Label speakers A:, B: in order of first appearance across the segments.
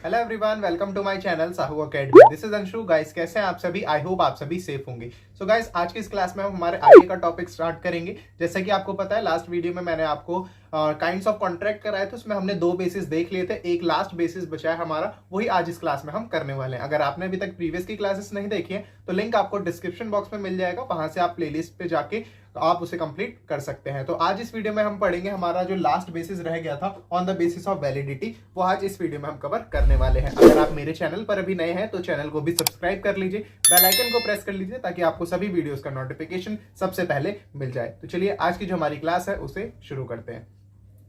A: Hello everyone, welcome to my channel Sahu academy. This is Anshu. Guys, कैसे हैं आप सभी? आई होप आप सभी सेफ होंगे। सो गाइस, आज की इस क्लास में हम हमारे आगे का टॉपिक स्टार्ट करेंगे। जैसे कि आपको पता है, लास्ट वीडियो में मैंने आपको काइंड्स ऑफ कॉन्ट्रैक्ट कराए थे, उसमें हमने दो बेसिस देख लिए थे। एक लास्ट बेसिस बचा है हमारा, वही आज इस क्लास में हम करने वाले हैं। अगर आपने अभी तक प्रीवियस की क्लासेस नहीं देखी है तो लिंक आपको डिस्क्रिप्शन बॉक्स में मिल जाएगा, वहां से आप प्लेलिस्ट पे जाके आप उसे कंप्लीट कर सकते हैं। तो आज इस वीडियो में हम पढ़ेंगे हमारा जो लास्ट बेसिस रह गया था on the basis of validity, वो आज इस वीडियो में हम कवर करने वाले हैं। अगर आप मेरे चैनल पर अभी नए हैं तो चैनल को भी सब्सक्राइब कर लीजिए, बेल आइकन को प्रेस कर लीजिए ताकि आपको सभी वीडियोस का नोटिफिकेशन सबसे पहले मिल जाए। तो चलिए आज की जो हमारी क्लास है उसे शुरू करते हैं।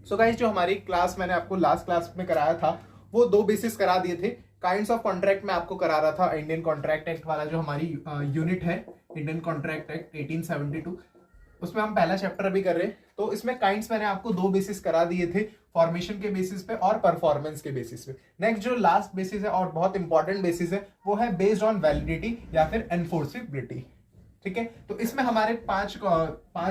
A: सो गाइस, जो हमारी क्लास मैंने आपको लास्ट क्लास में कराया था वो दो बेसिस करा दिए थे। काइंड्स ऑफ कॉन्ट्रैक्ट में आपको करा रहा था इंडियन कॉन्ट्रैक्ट एक्ट वाला, जो हमारी यूनिट है इंडियन कॉन्ट्रैक्ट एक्ट 1872, उसमें हम पहला चैप्टर अभी कर रहे हैं। तो इसमें काइंड्स मैंने आपको दो बेसिस करा दिए थे, फॉर्मेशन के बेसिस पे और परफॉर्मेंस के बेसिस पे। नेक्स्ट जो लास्ट बेसिस है और बहुत इंपॉर्टेंट बेसिस है वो है बेस्ड ऑन वैलिडिटी या फिर एनफोर्सिबिलिटी। ठीक है, तो इसमें हमारे पांच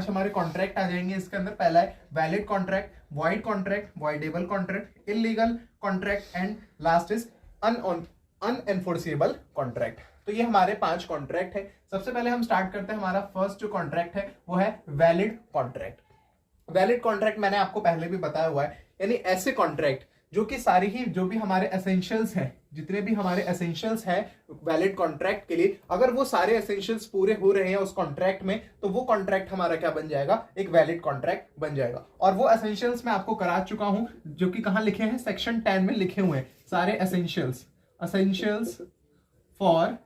A: हमारे कॉन्ट्रैक्ट आ जाएंगे। इसके अंदर पहला है valid contract, void contract, voidable contract, illegal contract and last is unenforceable contract. तो ये हमारे पांच कॉन्ट्रैक्ट है। सबसे पहले हम स्टार्ट करते हैं। हमारा फर्स्ट जो कॉन्ट्रैक्ट है वो है वैलिड कॉन्ट्रैक्ट। वैलिड कॉन्ट्रैक्ट मैंने आपको पहले भी बताया हुआ है, यानी ऐसे कॉन्ट्रैक्ट जो कि सारी ही जो भी हमारे एसेंशियल्स हैं, जितने भी हमारे एसेंशियल्स हैं वैलिड कॉन्ट्रैक्ट के लिए, अगर वो सारे एसेंशियल्स पूरे हो रहे हैं उस कॉन्ट्रैक्ट में, तो वो कॉन्ट्रैक्ट हमारा क्या बन जाएगा? एक वैलिड कॉन्ट्रैक्ट बन जाएगा। और वो एसेंशियल्स मैं आपको करा चुका हूं, जो कि कहां लिखे हैं? सेक्शन 10 में लिखे हुए हैं सारे एसेंशियल्स फॉर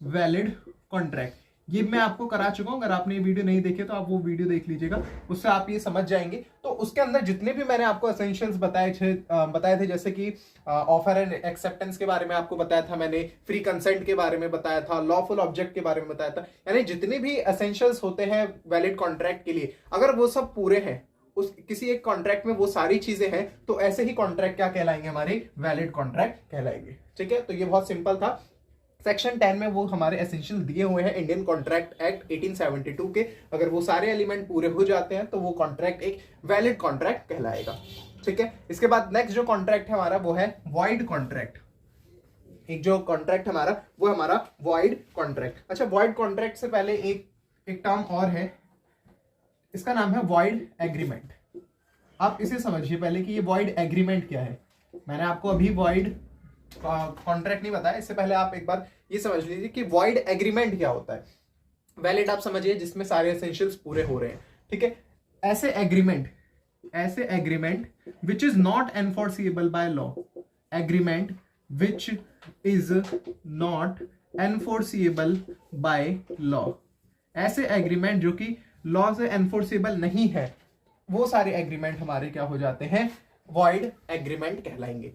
A: वैलिड कॉन्ट्रैक्ट। ये मैं आपको करा चुका हूं। अगर आपने ये वीडियो नहीं देखे तो आप वो वीडियो देख लीजिएगा, उससे आप ये समझ जाएंगे। तो उसके अंदर जितने भी मैंने आपको एसेंशियल्स बताए थे, जैसे कि ऑफर एंड एक्सेप्टेंस के बारे में आपको बताया था मैंने, फ्री कंसेंट के बारे में बताया था, लॉफुल ऑब्जेक्ट के बारे में बताया था, यानी जितने भी एसेंशियल्स होते हैं वैलिड कॉन्ट्रैक्ट के लिए, अगर वो सब पूरे हैं उस किसी एक कॉन्ट्रैक्ट में, वो सारी चीजें हैं, तो ऐसे ही कॉन्ट्रैक्ट क्या कहलाएंगे? हमारे वैलिड कॉन्ट्रैक्ट कहलाएंगे। ठीक है, तो ये बहुत सिंपल था। सेक्शन 10 में वो हमारे एसेंशियल दिए हुए हैं इंडियन कॉन्ट्रैक्ट एक्ट 1872 के। अगर वो सारे एलिमेंट पूरे हो जाते हैं तो वो कॉन्ट्रैक्ट एक वैलिड कॉन्ट्रैक्ट कहलाएगा। ठीक है, इसके बाद नेक्स्ट जो कॉन्ट्रैक्ट है हमारा वो है वॉइड कॉन्ट्रैक्ट। एक जो कॉन्ट्रैक्ट हमारा वो हमारा वॉइड कॉन्ट्रैक्ट। अच्छा, वॉइड कॉन्ट्रैक्ट से पहले एक टर्म और है, इसका नाम है वॉइड एग्रीमेंट। आप इसे समझिए पहले कि ये वॉइड एग्रीमेंट क्या है। मैंने आपको अभी वॉइड कॉन्ट्रैक्ट नहीं बताया, इससे पहले आप एक बार ये समझ लीजिए कि वॉइड एग्रीमेंट क्या होता है। वैलिड आप समझिए जिसमें सारे एसेंशियल्स पूरे हो रहे हैं। ठीक है, ऐसे agreement which is not enforceable by law, agreement which is not enforceable by law, ऐसे एग्रीमेंट जो कि लॉ से एनफोर्सिबल नहीं है, वो सारे एग्रीमेंट हमारे क्या हो जाते हैं? वॉइड एग्रीमेंट कहलाएंगे।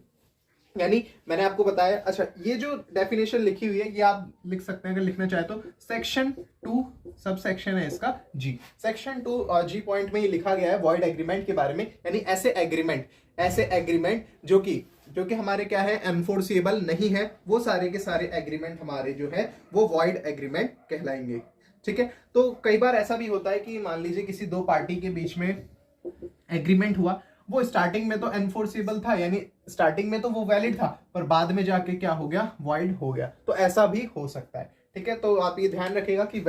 A: यानी मैंने आपको बताया। अच्छा, ये जो डेफिनेशन लिखी हुई है ये आप लिख सकते हैं अगर लिखना चाहे तो। सेक्शन 2 सब सेक्शन है इसका जी, सेक्शन 2 जी पॉइंट में ये लिखा गया है वॉइड एग्रीमेंट के बारे में। यानी ऐसे एग्रीमेंट जो कि हमारे क्या है? एनफोर्सिबल नहीं है, वो सारे के सारे एग्रीमेंट हमारे जो है वो वॉइड एग्रीमेंट कहलाएंगे। ठीक है, तो कई बार ऐसा भी होता है कि मान लीजिए किसी दो पार्टी के बीच में एग्रीमेंट हुआ, वो स्टार्टिंग में तो एनफोर्सिबल था, यानी स्टार्टिंग में तो वो वैलिड था, पर बाद में जाके क्या हो गया? वॉइड हो गया। तो ऐसा भी हो सकता है। ठीक है, तो आप ये ध्यान रखिएगा कि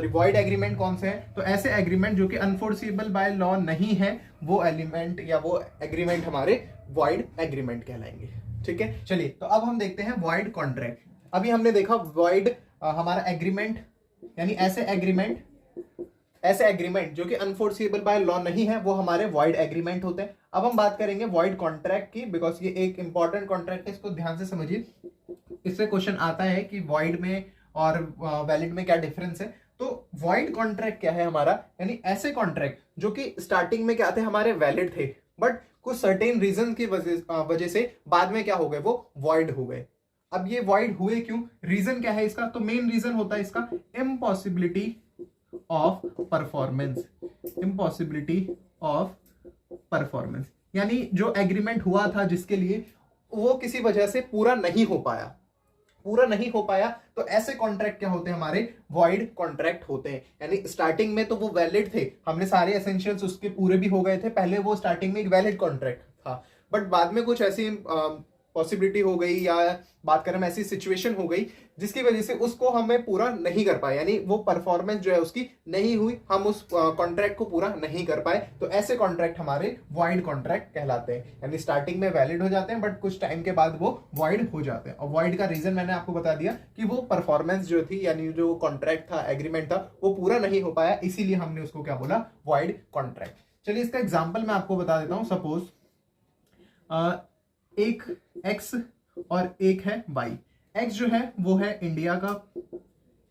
A: वॉइड एग्रीमेंट कौन से हैं। तो ऐसे एग्रीमेंट जो कि अनफोर्सिबल बाय लॉ नहीं है, वो एलिमेंट या वो एग्रीमेंट हमारे वॉइड एग्रीमेंट कहलाएंगे। ठीक है, चलिए तो अब हम देखते हैं वॉइड कॉन्ट्रैक्ट। अभी हमने देखा वॉइड हमारा एग्रीमेंट, यानी ऐसे एग्रीमेंट जो कि अनफोर्सिबल बाय लॉ नहीं है, वो हमारे वॉइड एग्रीमेंट होते हैं। अब हम बात करेंगे वॉइड कॉन्ट्रैक्ट की, बिकॉज ये एक इंपॉर्टेंट कॉन्ट्रैक्ट है, इसको ध्यान से समझिए। इससे क्वेश्चन आता है कि वॉइड में और वैलिड में क्या डिफरेंस है। तो वॉइड कॉन्ट्रैक्ट क्या है हमारा? यानी ऐसे कॉन्ट्रैक्ट जो कि स्टार्टिंग में क्या थे? हमारे वैलिड थे, बट कुछ सर्टेन रीजन की वजह से बाद में क्या हो गए? वो वॉइड हो गए। अब ये वॉइड हुए क्यों? रीजन क्या है इसका? तो मेन रीजन होता है इसका इम्पॉसिबिलिटी ऑफ परफॉर्मेंस। यानी जो एग्रीमेंट हुआ था जिसके लिए, वो किसी वजह से पूरा नहीं हो पाया, तो ऐसे कॉन्ट्रैक्ट क्या होते हैं? हमारे वॉइड कॉन्ट्रैक्ट होते हैं। यानी स्टार्टिंग में तो वो वैलिड थे, हमने सारे एसेंशियल्स उसके पूरे भी हो गए थे, पहले वो स्टार्टिंग में एक वैलिड कॉन्ट्रैक्ट था, बट बाद में कुछ ऐसी पॉसिबिलिटी हो गई या बात करें हम ऐसी सिचुएशन हो गई जिसकी वजह से उसको हमें पूरा नहीं कर पाए, यानी वो परफॉर्मेंस जो है उसकी नहीं हुई, हम उस कॉन्ट्रैक्ट को पूरा नहीं कर पाए, तो ऐसे कॉन्ट्रैक्ट हमारे वॉइड कॉन्ट्रैक्ट कहलाते हैं। यानी स्टार्टिंग में वैलिड हो जाते हैं बट कुछ टाइम के बाद वो वॉइड हो जाते हैं। और वॉइड का रीजन मैंने आपको बता दिया कि वो परफॉर्मेंस जो थी, यानी जो कॉन्ट्रैक्ट था, एग्रीमेंट था, वो पूरा नहीं हो पाया, इसीलिए हमने उसको क्या बोला, वॉइड कॉन्ट्रैक्ट। चलिए इसका एग्जाम्पल मैं आपको बता देता हूं। सपोज एक एक्स और एक है वाई। एक्स जो है वो है इंडिया का,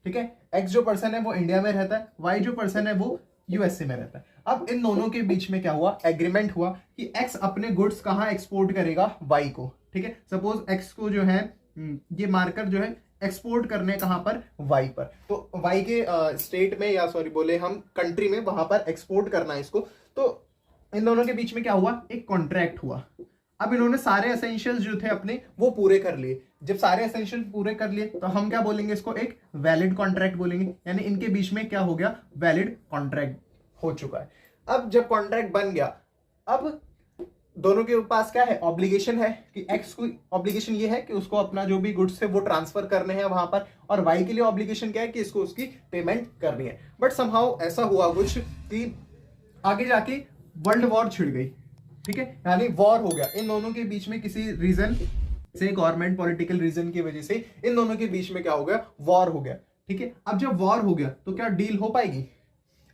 A: ठीक है, एक्स जो पर्सन है वो इंडिया में रहता है, वाई जो पर्सन है वो यूएसए में रहता है। अब इन दोनों के बीच में क्या हुआ, एग्रीमेंट हुआ कि एक्स अपने गुड्स कहां एक्सपोर्ट करेगा, वाई को, ठीक है। सपोज एक्स को जो है ये मार्कर जो है एक्सपोर्ट करने कहां पर, वाई पर, तो वाई के स्टेट में या सॉरी बोले हम कंट्री में, वहां पर एक्सपोर्ट करना है इसको। तो इन दोनों के बीच में क्या हुआ, एक कॉन्ट्रैक्ट हुआ। अब इन्होंने सारे एसेंशियल्स जो थे अपने वो पूरे कर लिए। जब सारे एसेंशियल पूरे कर लिए तो हम क्या बोलेंगे, इसको एक वैलिड कॉन्ट्रैक्ट बोलेंगे, यानी इनके बीच में क्या हो गया, वैलिड कॉन्ट्रैक्ट हो चुका है। अब जब कॉन्ट्रैक्ट बन गया, अब दोनों के पास क्या है, ऑब्लिगेशन है कि एक्स को ऑब्लिगेशन ये है कि उसको अपना जो भी गुड्स है वो ट्रांसफर करने हैं वहां पर, और वाई के लिए ऑब्लिगेशन क्या है कि इसको उसकी पेमेंट करनी है। बट समहाउ ऐसा हुआ कुछ कि आगे जाके वर्ल्ड वॉर छिड़ गई, ठीक है, यानी वॉर हो गया इन दोनों के बीच में, किसी रीजन से, गवर्नमेंट पॉलिटिकल रीजन की वजह से इन दोनों के बीच में क्या हो गया, वॉर हो गया, ठीक है। अब जब वॉर हो गया तो क्या डील हो पाएगी?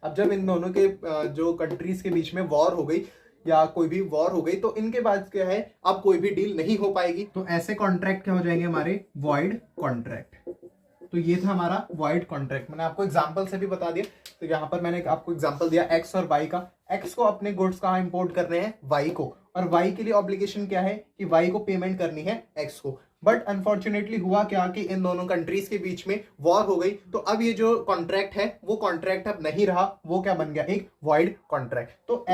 A: अब जब इन दोनों के जो कंट्रीज के बीच में वॉर हो गई या कोई भी वॉर हो गई, तो इनके बाद क्या है, अब कोई भी डील नहीं हो पाएगी। तो ऐसे कॉन्ट्रैक्ट क्या हो जाएंगे हमारे, वॉइड कॉन्ट्रैक्ट। तो ये था हमारा वॉइड कॉन्ट्रैक्ट। मैंने आपको एग्जांपल से भी बता दिया। तो यहाँ पर मैंने आपको एग्जांपल दिया एक्स और वाई का। एक्स को अपने गुड्स कहाँ इंपोर्ट करने हैं, वाई को, और वाई के लिए ऑब्लिगेशन क्या है कि वाई को पेमेंट करनी है एक्स को। बट अनफॉर्चुनेटली हुआ क्या कि इन दोनों कंट्रीज के बीच में वॉर हो गई, तो अब ये जो कॉन्ट्रैक्ट है वो कॉन्ट्रैक्ट अब नहीं रहा, वो क्या बन गया, एक वॉइड कॉन्ट्रैक्ट। तो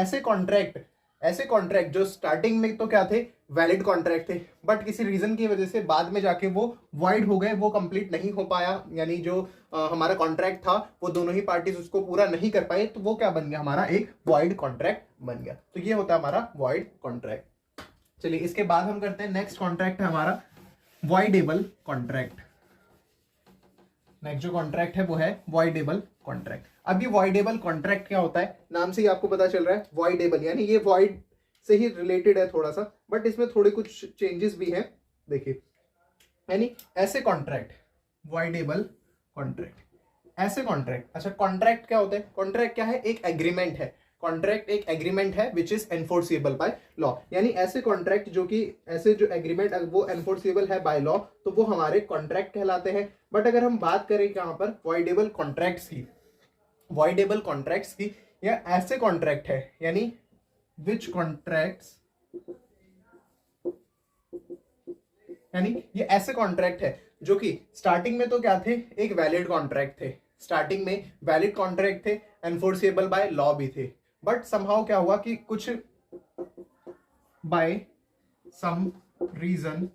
A: ऐसे कॉन्ट्रैक्ट जो स्टार्टिंग में तो क्या थे, वैलिड कॉन्ट्रैक्ट थे, बट किसी रीजन की वजह से बाद में जाके वो वॉइड हो गए, वो कंप्लीट नहीं हो पाया, यानी जो हमारा कॉन्ट्रैक्ट था वो दोनों ही पार्टीज उसको पूरा नहीं कर पाए, तो वो क्या बन गया, हमारा एक वॉइड कॉन्ट्रैक्ट बन गया। तो ये होता है हमारा वॉइड कॉन्ट्रैक्ट। चलिए इसके बाद हम करते हैं नेक्स्ट कॉन्ट्रैक्ट है हमारा वॉइडेबल कॉन्ट्रैक्ट। नेक्स्ट जो कॉन्ट्रैक्ट है वो है वॉइडेबल कॉन्ट्रैक्ट। अब ये वॉइडेबल कॉन्ट्रैक्ट क्या होता है, नाम से ही आपको पता चल रहा है वॉइडेबल, यानी ये वॉइड से ही रिलेटेड है थोड़ा सा, बट इसमें थोड़े कुछ चेंजेस भी हैं। देखिए, यानी ऐसे कॉन्ट्रैक्ट, वॉइडेबल कॉन्ट्रैक्ट, ऐसे कॉन्ट्रैक्ट। अच्छा, कॉन्ट्रैक्ट क्या होता है, कॉन्ट्रैक्ट क्या है, एक एग्रीमेंट है। कॉन्ट्रैक्ट एक एग्रीमेंट है which is enforceable by law, यानी ऐसे कॉन्ट्रैक्ट जो कि ऐसे जो एग्रीमेंट वो एनफोर्सिबल है बाय लॉ, तो वो हमारे कॉन्ट्रैक्ट कहलाते हैं। बट अगर हम बात करें यहाँ पर वॉइडेबल कॉन्ट्रैक्ट्स की, वॉइडेबल कॉन्ट्रैक्ट्स की, या ऐसे कॉन्ट्रैक्ट है, यानी विच कॉन्ट्रैक्ट्स, यानी ये ऐसे कॉन्ट्रैक्ट है जो कि स्टार्टिंग में तो क्या थे, एक वैलिड कॉन्ट्रैक्ट थे, स्टार्टिंग में वैलिड कॉन्ट्रैक्ट थे, एनफोर्सेबल बाय लॉ भी थे, बट समहाउ क्या हुआ कि कुछ बाय सम रीजन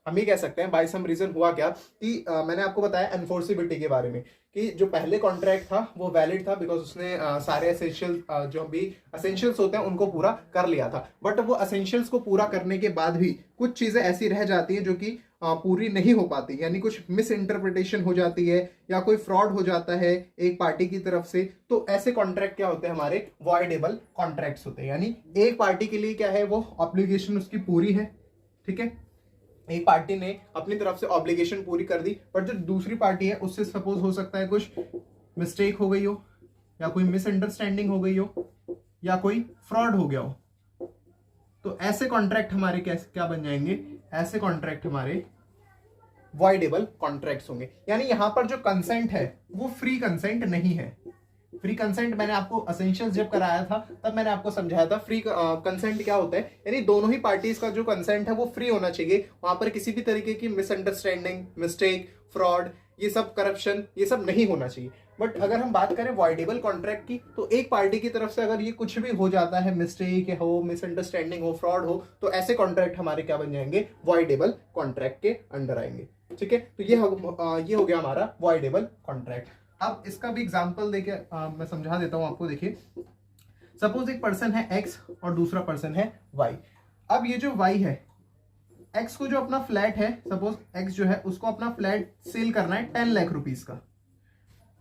A: हम ये कह सकते हैं, बाय सम रीजन हुआ क्या कि मैंने आपको बताया एनफोर्सिबिलिटी के बारे में कि जो पहले कॉन्ट्रैक्ट था वो वैलिड था बिकॉज उसने सारे एसेंशियल जो भी एसेंशियल्स होते हैं उनको पूरा कर लिया था। बट वो एसेंशियल्स को पूरा करने के बाद भी कुछ चीजें ऐसी रह जाती हैं जो कि पूरी नहीं हो पाती, यानी कुछ मिस इंटरप्रिटेशन हो जाती है या कोई फ्रॉड हो जाता है एक पार्टी की तरफ से। तो ऐसे कॉन्ट्रैक्ट क्या होते हैं, हमारे वॉइडेबल कॉन्ट्रैक्ट्स होते हैं। यानी एक पार्टी के लिए क्या है, वो ऑब्लिगेशन उसकी पूरी है, ठीक है, एक पार्टी ने अपनी तरफ से ऑब्लिगेशन पूरी कर दी, बट जो दूसरी पार्टी है उससे सपोज हो सकता है कुछ मिस्टेक हो गई हो, या कोई मिसअंडरस्टैंडिंग हो गई हो, या कोई फ्रॉड हो गया हो। तो ऐसे कॉन्ट्रैक्ट हमारे क्या बन जाएंगे, ऐसे कॉन्ट्रैक्ट हमारे वॉइडेबल कॉन्ट्रैक्ट्स होंगे। यानी यहां पर जो कंसेंट है वो फ्री कंसेंट नहीं है। फ्री कंसेंट मैंने आपको एसेंशियल्स जब कराया था तब मैंने आपको समझाया था फ्री कंसेंट क्या होता है, यानी दोनों ही पार्टीज का जो कंसेंट है वो फ्री होना चाहिए, वहां पर किसी भी तरीके की मिसअंडरस्टैंडिंग, मिस्टेक, फ्रॉड, ये सब करप्शन, ये सब नहीं होना चाहिए। बट अगर हम बात करें वॉइडेबल कॉन्ट्रैक्ट की, तो एक पार्टी की तरफ से अगर ये कुछ भी हो जाता है, मिस्टेक हो, मिसअंडरस्टैंडिंग हो, फ्रॉड हो, तो ऐसे कॉन्ट्रैक्ट हमारे क्या बन जाएंगे, वॉइडेबल कॉन्ट्रैक्ट के अंडर आएंगे, ठीक है। तो ये हो गया हमारा वॉइडेबल कॉन्ट्रैक्ट। अब इसका भी एग्जांपल देके मैं समझा देता हूं आपको। देखिए, सपोज एक पर्सन है एक्स और दूसरा पर्सन है वाई। अब ये जो वाई है, एक्स को जो अपना फ्लैट है, सपोज एक्स जो है उसको अपना फ्लैट सेल करना है 10 लाख रुपीज का,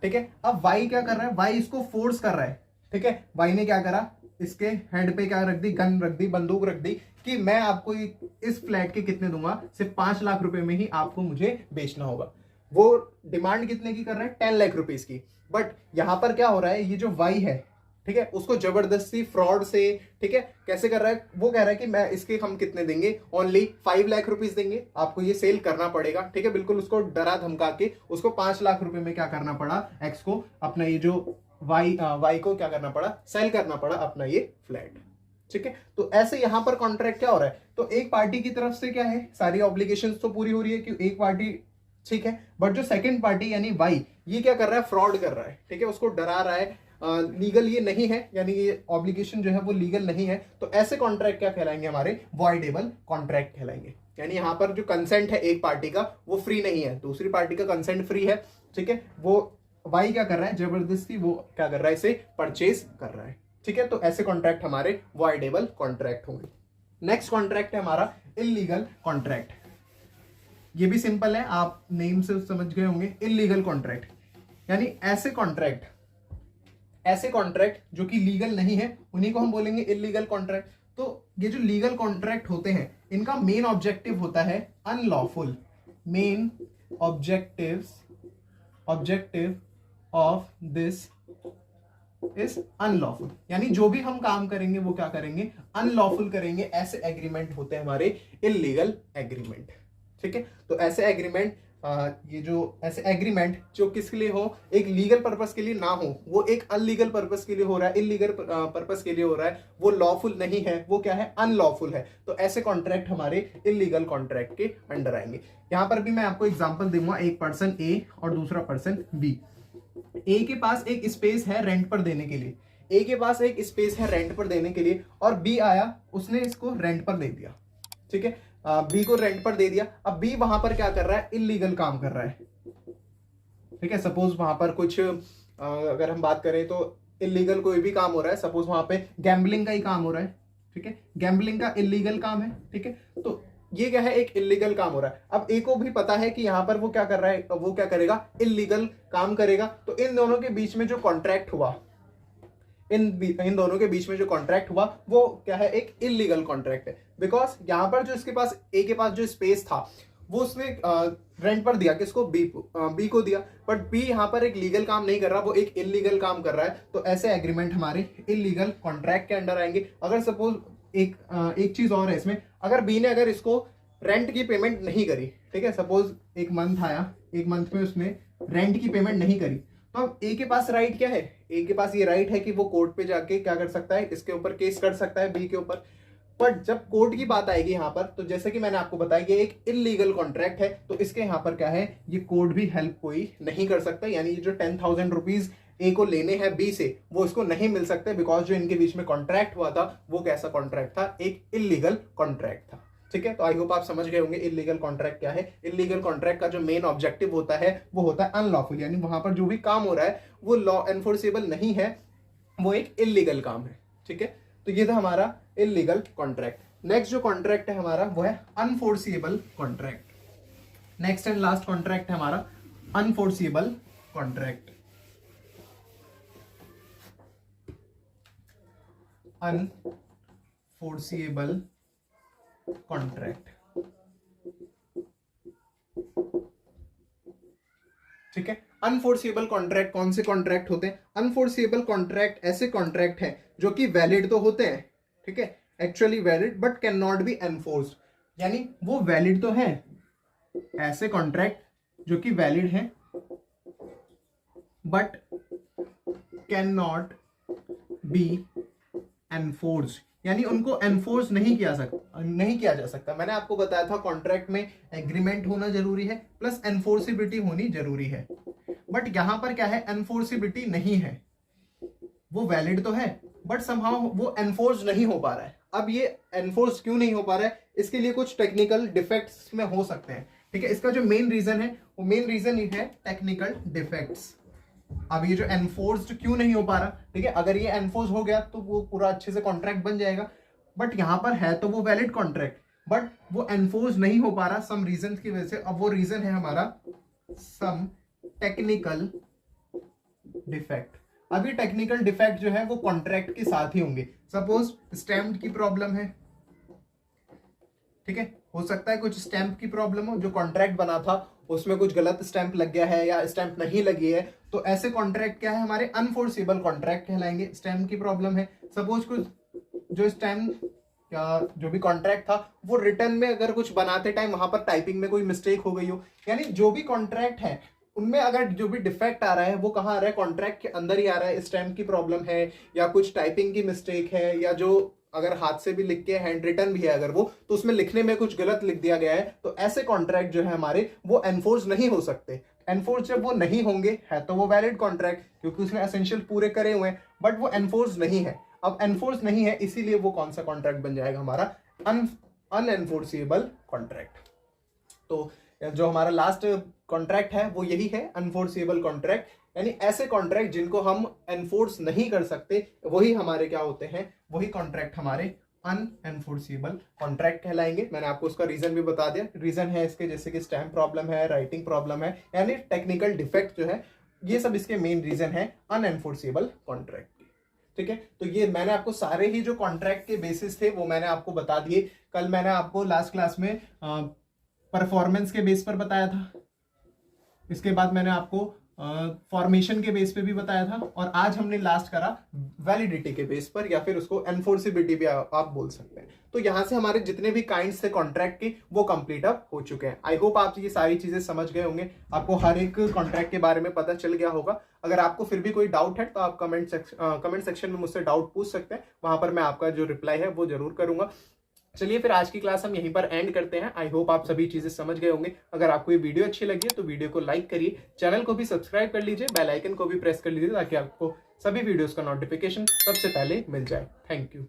A: ठीक है। अब वाई क्या कर रहा है, वाई इसको फोर्स कर रहा है, ठीक है। वाई ने क्या करा, इसके हेड पे क्या रख दी, गन रख दी, बंदूक रख दी कि मैं आपको इस फ्लैट के कितने दूंगा, सिर्फ 5 लाख रुपए में ही आपको मुझे बेचना होगा। वो डिमांड कितने की कर रहा है, 10 लाख रुपीज की। बट यहां पर क्या हो रहा है, ये जो वाई है, ठीक है, उसको जबरदस्ती फ्रॉड से, ठीक है, कैसे कर रहा है, वो कह रहा है कि मैं इसके हम कितने देंगे, ओनली 5 लाख रुपीज देंगे, आपको ये सेल करना पड़ेगा, ठीक है। बिल्कुल उसको डरा धमका के उसको 5 लाख रुपए में क्या करना पड़ा, एक्स को अपना ये जो वाई को क्या करना पड़ा, सेल करना पड़ा अपना ये फ्लैट, ठीक है। तो ऐसे यहां पर कॉन्ट्रैक्ट क्या हो रहा है, तो एक पार्टी की तरफ से क्या है, सारी ऑब्लिगेशंस तो पूरी हो रही है कि एक पार्टी, ठीक है। बट जो सेकंड पार्टी यानी वाई, ये क्या कर रहा है, फ्रॉड कर रहा है, ठीक है, उसको डरा रहा है, लीगल ये नहीं है, यानी ये ऑब्लिगेशन जो है वो लीगल नहीं है। तो ऐसे कॉन्ट्रैक्ट क्या कहलाएंगे, हमारे वॉइडेबल कॉन्ट्रैक्ट कहलाएंगे। यानी यहां पर जो कंसेंट है एक पार्टी का वो फ्री नहीं है, दूसरी पार्टी का कंसेंट फ्री है, ठीक है। वो वाई क्या कर रहा है, जबरदस्ती वो क्या कर रहा है, इसे परचेज कर रहा है, ठीक है। तो ऐसे कॉन्ट्रैक्ट हमारे वॉइडेबल कॉन्ट्रैक्ट होंगे। नेक्स्ट कॉन्ट्रैक्ट है हमारा इल्लीगल कॉन्ट्रैक्ट। ये भी सिंपल है, आप नेम से समझ गए होंगे। इल्लीगल कॉन्ट्रैक्ट यानी ऐसे कॉन्ट्रैक्ट जो कि लीगल नहीं है, उन्हीं को हम बोलेंगे इल्लीगल कॉन्ट्रैक्ट। तो ये जो लीगल कॉन्ट्रैक्ट होते हैं, इनका मेन ऑब्जेक्टिव होता है unlawful. Main objective of this is unlawful, यानी जो भी हम काम करेंगे वो क्या करेंगे, अनलॉफुल करेंगे। ऐसे एग्रीमेंट होते हैं हमारे इल्लीगल एग्रीमेंट, ठीक है। तो ऐसे एग्रीमेंट, ये जो ऐसे एग्रीमेंट जो किसके लिए हो, एक लीगल पर्पस के लिए ना हो, वो एक अनलीगल पर्पस के लिए हो रहा है, इलीगल पर्पस के लिए हो रहा है, वो लॉफुल नहीं है, वो क्या है, अनलॉफुल है। तो ऐसे कॉन्ट्रैक्ट हमारे इलीगल कॉन्ट्रैक्ट के अंडर आएंगे। यहां पर भी मैं आपको एग्जांपल दूंगा, एक पर्सन ए और दूसरा पर्सन बी। ए के पास एक स्पेस है रेंट पर देने के लिए, ए के पास एक स्पेस है रेंट पर देने के लिए, और बी आया, उसने इसको रेंट पर दे दिया, ठीक है। बी को रेंट पर दे दिया। अब बी वहां पर क्या कर रहा है, इलीगल काम कर रहा है, ठीक है। सपोज वहां पर कुछ अगर हम बात करें तो इलीगल कोई भी काम हो रहा है, सपोज वहां पे गैम्बलिंग का ही काम हो रहा है, ठीक है, गैम्बलिंग का इलीगल काम है, ठीक है। तो ये क्या है, एक इलीगल काम हो रहा है। अब ए को भी पता है कि यहाँ पर वो क्या कर रहा है, वो क्या करेगा, इलीगल काम करेगा। तो इन दोनों के बीच में जो कॉन्ट्रैक्ट हुआ, इन दोनों के बीच में जो कॉन्ट्रैक्ट हुआ वो क्या है, एक इलीगल कॉन्ट्रैक्ट है। बिकॉज यहां पर जो इसके पास, ए के पास जो स्पेस था वो उसने रेंट पर दिया, किसको, बी को दिया। बट बी यहां पर एक लीगल काम नहीं कर रहा, वो एक इलीगल काम कर रहा है। तो ऐसे एग्रीमेंट हमारे इलीगल कॉन्ट्रैक्ट के अंडर आएंगे। अगर सपोज एक चीज और है इसमें, अगर बी ने अगर इसको रेंट की पेमेंट नहीं करी, ठीक है, सपोज एक मंथ आया, एक मंथ में उसने रेंट की पेमेंट नहीं करी, तो अब ए के पास राइट क्या है, ए के पास ये राइट है कि वो कोर्ट पे जाके क्या कर सकता है, इसके ऊपर केस कर सकता है बी के ऊपर। बट जब कोर्ट की बात आएगी यहाँ पर, तो जैसे कि मैंने आपको बताया कि एक इलीगल कॉन्ट्रैक्ट है, तो इसके यहाँ पर क्या है, ये कोर्ट भी हेल्प कोई नहीं कर सकता। यानी ये जो 10,000 रुपीज ए को लेने हैं बी से, वो इसको नहीं मिल सकते, बिकॉज जो इनके बीच में कॉन्ट्रैक्ट हुआ था वो कैसा कॉन्ट्रैक्ट था, एक इलीगल कॉन्ट्रैक्ट था, ठीक है। तो आई होप आप समझ गए होंगे इलीगल कॉन्ट्रैक्ट क्या है। इलीगल कॉन्ट्रैक्ट का जो मेन ऑब्जेक्टिव होता है वो होता है अनलॉफुल, यानी वहां पर जो भी काम हो रहा है वो लॉ एनफोर्सेबल नहीं है, वो एक इलीगल काम है, ठीक है। तो ये था हमारा इलीगल कॉन्ट्रैक्ट। नेक्स्ट जो कॉन्ट्रैक्ट है हमारा वो है unenforceable contract. Next and last contract है हमारा अनफोर्सिएबल कॉन्ट्रैक्ट। अनफोर्सिएबल कॉन्ट्रैक्ट, ठीक है। अनफोर्सिएबल कॉन्ट्रैक्ट कौन से कॉन्ट्रैक्ट होते हैं, अनफोर्सिएबल कॉन्ट्रैक्ट ऐसे कॉन्ट्रैक्ट हैं जो कि वैलिड तो होते हैं, ठीक है, actually valid, but can not be enforced, यानी वो वैलिड तो है, ऐसे कॉन्ट्रैक्ट जो कि वैलिड है but can not be enforced, यानी उनको एनफोर्स नहीं किया जा सकता। मैंने आपको बताया था कॉन्ट्रैक्ट में एग्रीमेंट होना जरूरी है प्लस एनफोर्सिबिलिटी होनी जरूरी है। बट यहां पर क्या है, एनफोर्सिबिलिटी नहीं है, वो वैलिड तो है बट समहाउ वो एनफोर्स नहीं हो पा रहा है। अब ये एनफोर्स क्यों नहीं हो पा रहा है, इसके लिए कुछ टेक्निकल डिफेक्ट्स में हो सकते हैं, ठीक है। इसका जो मेन रीजन है वो मेन रीजन है टेक्निकल डिफेक्ट्स, अब ये जो एनफोर्स्ड क्यों नहीं हो पा रहा, ठीक है, अगर ये एनफोर्स हो गया तो वो पूरा अच्छे से कॉन्ट्रैक्ट बन जाएगा, बट यहाँ पर है तो वो वैलिड कॉन्ट्रैक्ट, बट वो एनफोर्स नहीं हो पा रहा सम रीजन की वजह से। अब वो रीजन है हमारा सम टेक्निकल डिफेक्ट। अभी टेक्निकल डिफेक्ट जो है वो कॉन्ट्रैक्ट के साथ ही होंगे। सपोज स्टैम्प की प्रॉब्लम है, ठीक है, हो सकता है कुछ स्टैम्प की प्रॉब्लम हो, जो कॉन्ट्रैक्ट बना था उसमें कुछ गलत स्टैम्प लग गया है या स्टैम्प नहीं लगी है, तो ऐसे कॉन्ट्रैक्ट क्या है हमारे अनफोर्सेबल कॉन्ट्रैक्ट कहलाएंगे। स्टैम्प की प्रॉब्लम है, सपोज कुछ जो स्टैम्प या जो भी कॉन्ट्रैक्ट था वो रिटर्न में अगर कुछ बनाते टाइम वहां पर टाइपिंग में कोई मिस्टेक हो गई हो, यानी जो भी कॉन्ट्रैक्ट है उनमें अगर जो भी डिफेक्ट आ रहा है वो कहाँ आ रहा है, कॉन्ट्रैक्ट के अंदर ही आ रहा है। स्टैम्प की प्रॉब्लम है या कुछ टाइपिंग की मिस्टेक है, या जो अगर हाथ से भी लिख के हैंड रिटन भी है अगर वो, तो उसमें लिखने में कुछ गलत लिख दिया गया है, तो ऐसे कॉन्ट्रैक्ट जो है हमारे वो एनफोर्स नहीं हो सकते। एनफोर्स जब वो नहीं होंगे है तो वो वैलिड कॉन्ट्रैक्ट, क्योंकि उसने एसेंशियल पूरे करे हुए हैं, बट वो एनफोर्स नहीं है। अब एनफोर्स नहीं है इसीलिए वो कौन सा कॉन्ट्रैक्ट बन जाएगा हमारा, अनएनफोर्सेबल कॉन्ट्रैक्ट। तो जो हमारा लास्ट कॉन्ट्रैक्ट है वो यही है, अनफोर्सेबल कॉन्ट्रैक्ट, यानी ऐसे कॉन्ट्रैक्ट जिनको हम एनफोर्स नहीं कर सकते वही हमारे क्या होते हैं, वही कॉन्ट्रैक्ट हमारे अनएनफोर्सेबल कॉन्ट्रैक्ट कहलाएंगे। मैंने आपको उसका रीजन भी बता दिया। रीजन है इसके जैसे कि स्टैम्प प्रॉब्लम है, राइटिंग प्रॉब्लम है, यानी टेक्निकल डिफेक्ट जो है, ये सब इसके मेन रीजन है अनएनफोर्सेबल कॉन्ट्रैक्ट। ठीक है, तो ये मैंने आपको सारे ही जो कॉन्ट्रैक्ट के बेसिस थे वो मैंने आपको बता दिए। कल मैंने आपको लास्ट क्लास में परफॉर्मेंस के बेस पर बताया था, इसके बाद मैंने आपको फॉर्मेशन के बेस पे भी बताया था, और आज हमने लास्ट करा वैलिडिटी के बेस पर, या फिर उसको एनफोर्सिबिलिटी भी आप बोल सकते हैं। तो यहां से हमारे जितने भी काइंड्स थे कॉन्ट्रैक्ट के वो कंप्लीट अप हो चुके हैं। आई होप आप ये सारी चीजें समझ गए होंगे, आपको हर एक कॉन्ट्रैक्ट के बारे में पता चल गया होगा। अगर आपको फिर भी कोई डाउट है तो आप कमेंट सेक्शन में मुझसे डाउट पूछ सकते हैं, वहां पर मैं आपका जो रिप्लाई है वो जरूर करूंगा। चलिए फिर आज की क्लास हम यहीं पर एंड करते हैं। आई होप आप सभी चीजें समझ गए होंगे। अगर आपको ये वीडियो अच्छी लगी है तो वीडियो को लाइक करिए, चैनल को भी सब्सक्राइब कर लीजिए, बेल आइकन को भी प्रेस कर लीजिए ताकि आपको सभी वीडियोस का नोटिफिकेशन सबसे पहले मिल जाए। Thank you.